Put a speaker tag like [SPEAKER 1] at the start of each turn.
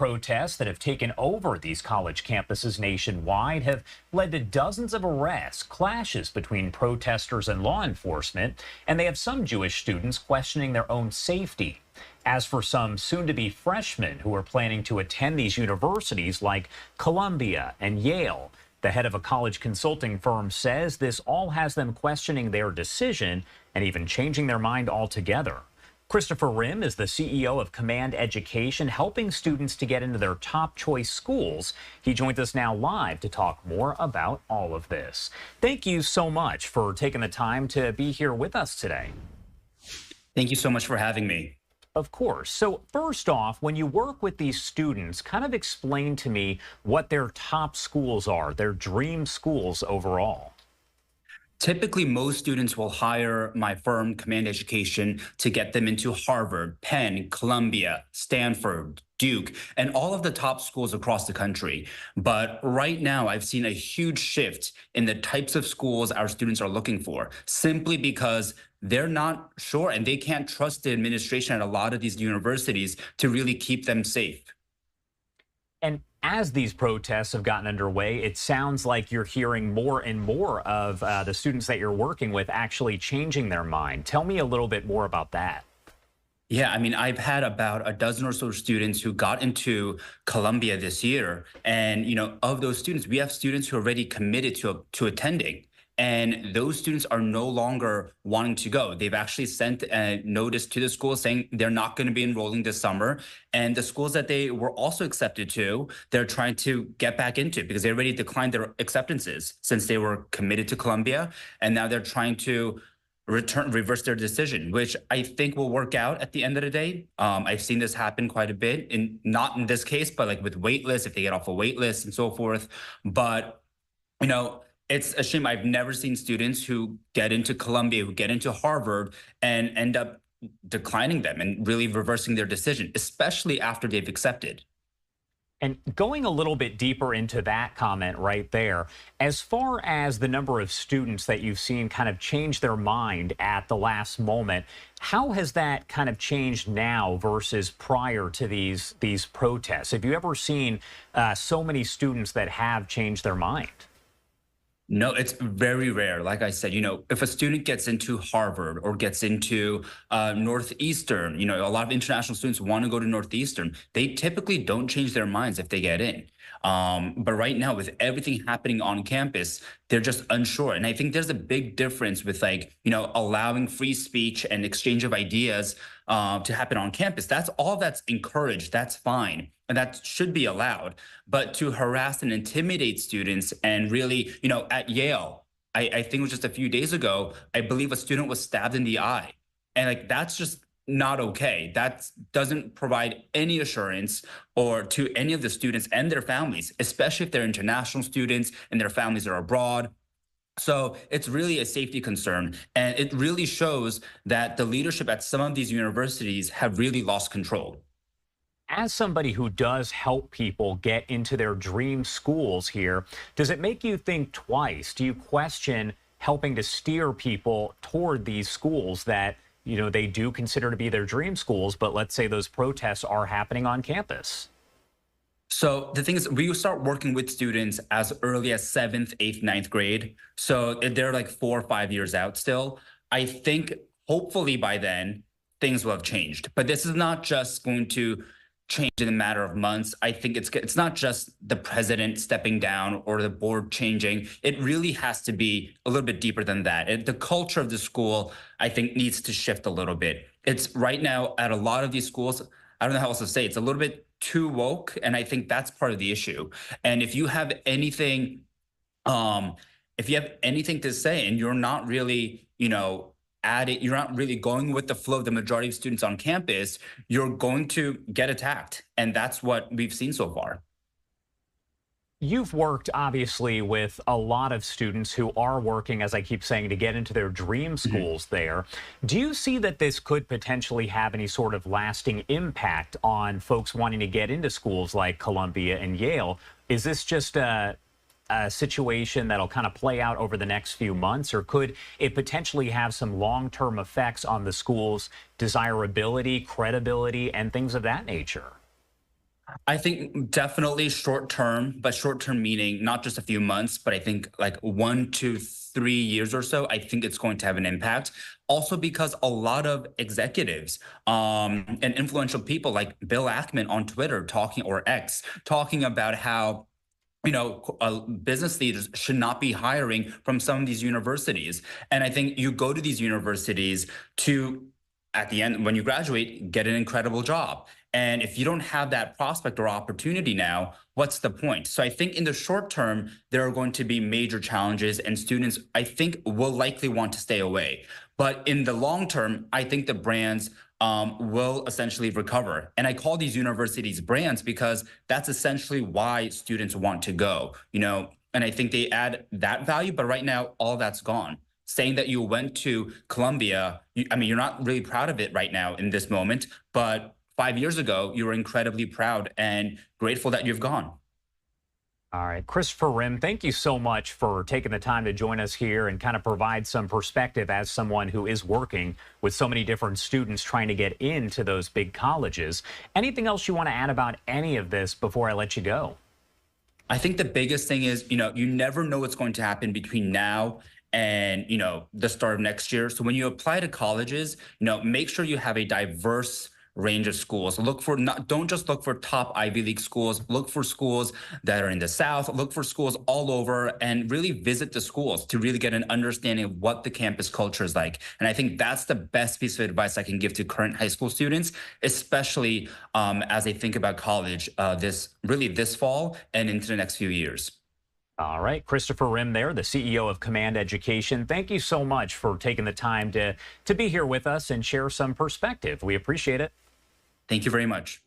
[SPEAKER 1] protests that have taken over these college campuses nationwide have led to dozens of arrests, clashes between protesters and law enforcement, and they have some Jewish students questioning their own safety. As for some soon-to-be freshmen who are planning to attend these universities like Columbia and Yale, the head of a college consulting firm says this all has them questioning their decision and even changing their mind altogether. Christopher Rim is the CEO of Command Education, helping students to get into their top choice schools. He joins us now live to talk more about all of this. Thank you so much for taking the time to be here with us today.
[SPEAKER 2] Thank you so much for having me.
[SPEAKER 1] Of course. So first off, when you work with these students, kind of explain to me what their top schools are, their dream schools overall.
[SPEAKER 2] Typically, most students will hire my firm, Command Education, to get them into Harvard, Penn, Columbia, Stanford, Duke, and all of the top schools across the country. But right now, I've seen a huge shift in the types of schools our students are looking for, simply because they're not sure and they can't trust the administration at a lot of these universities to really keep them safe.
[SPEAKER 1] And as these protests have gotten underway, it sounds like you're hearing more and more of the students that you're working with actually changing their mind. Tell me a little bit more about that.
[SPEAKER 2] Yeah, I mean, I've had about a dozen or so students who got into Columbia this year. And, of those students, we have students who are already committed to attending. And those students are no longer wanting to go. They've actually sent a notice to the school saying they're not going to be enrolling this summer. And the schools that they were also accepted to, they're trying to get back into because they already declined their acceptances since they were committed to Columbia. And now they're trying to reverse their decision, which I think will work out at the end of the day. I've seen this happen quite a bit, not in this case, but like with wait lists, if they get off a wait list and so forth. But, it's a shame. I've never seen students who get into Columbia, who get into Harvard and end up declining them and really reversing their decision, especially after they've accepted.
[SPEAKER 1] And going a little bit deeper into that comment right there, as far as the number of students that you've seen kind of change their mind at the last moment, how has that kind of changed now versus prior to these protests? Have you ever seen so many students that have changed their mind?
[SPEAKER 2] No, it's very rare. Like I said, if a student gets into Harvard or gets into Northeastern, a lot of international students want to go to Northeastern. They typically don't change their minds if they get in. But right now, with everything happening on campus, they're just unsure. And I think there's a big difference with allowing free speech and exchange of ideas to happen on campus. That's all that's encouraged. That's fine. And that should be allowed. But to harass and intimidate students and really, at Yale, I think it was just a few days ago, I believe a student was stabbed in the eye. And that's just not okay. That doesn't provide any assurance or to any of the students and their families, especially if they're international students and their families are abroad. So it's really a safety concern. And it really shows that the leadership at some of these universities have really lost control.
[SPEAKER 1] As somebody who does help people get into their dream schools here, does it make you think twice? Do you question helping to steer people toward these schools that, they do consider to be their dream schools, but let's say those protests are happening on campus?
[SPEAKER 2] So the thing is, we start working with students as early as 7th, 8th, 9th grade. So they're like 4 or 5 years out still. I think hopefully by then things will have changed. But this is not just going to change in a matter of months. I think it's not just the president stepping down or the board changing. It really has to be a little bit deeper than that. The culture of the school, I think, needs to shift a little bit. It's right now at a lot of these schools, I don't know how else to say, it's a little bit too woke. And I think that's part of the issue. And if you have anything, to say and you're not really, you're not really going with the flow of the majority of students on campus, you're going to get attacked. And that's what we've seen so far.
[SPEAKER 1] You've worked, obviously, with a lot of students who are working, as I keep saying, to get into their dream schools there. Do you see that this could potentially have any sort of lasting impact on folks wanting to get into schools like Columbia and Yale? Is this just a situation that'll kind of play out over the next few months, or could it potentially have some long-term effects on the school's desirability, credibility, and things of that nature?
[SPEAKER 2] I think definitely short term, but short term meaning not just a few months, but I think like 1 to 3 years or so. I think it's going to have an impact. Also, because a lot of executives and influential people like Bill Ackman on Twitter talking or X talking about how business leaders should not be hiring from some of these universities. And I think you go to these universities to, at the end, when you graduate, get an incredible job. And if you don't have that prospect or opportunity now, what's the point? So I think in the short term, there are going to be major challenges, and students, I think, will likely want to stay away. But in the long term, I think the brands will essentially recover. And I call these universities brands because that's essentially why students want to go, and I think they add that value. But right now, all that's gone. Saying that you went to Columbia, I mean, you're not really proud of it right now in this moment, but 5 years ago, you were incredibly proud and grateful that you've gone.
[SPEAKER 1] All right, Christopher Rim, thank you so much for taking the time to join us here and kind of provide some perspective as someone who is working with so many different students trying to get into those big colleges. Anything else you want to add about any of this before I let you go?
[SPEAKER 2] I think the biggest thing is, you never know what's going to happen between now and, the start of next year. So when you apply to colleges, make sure you have a diverse range of schools. Don't just look for top Ivy League schools. Look for schools that are in the South. Look for schools all over and really visit the schools to really get an understanding of what the campus culture is like. And I think that's the best piece of advice I can give to current high school students, especially as they think about college this fall and into the next few years.
[SPEAKER 1] All right, Christopher Rim there, the CEO of Command Education. Thank you so much for taking the time to be here with us and share some perspective. We appreciate it.
[SPEAKER 2] Thank you very much.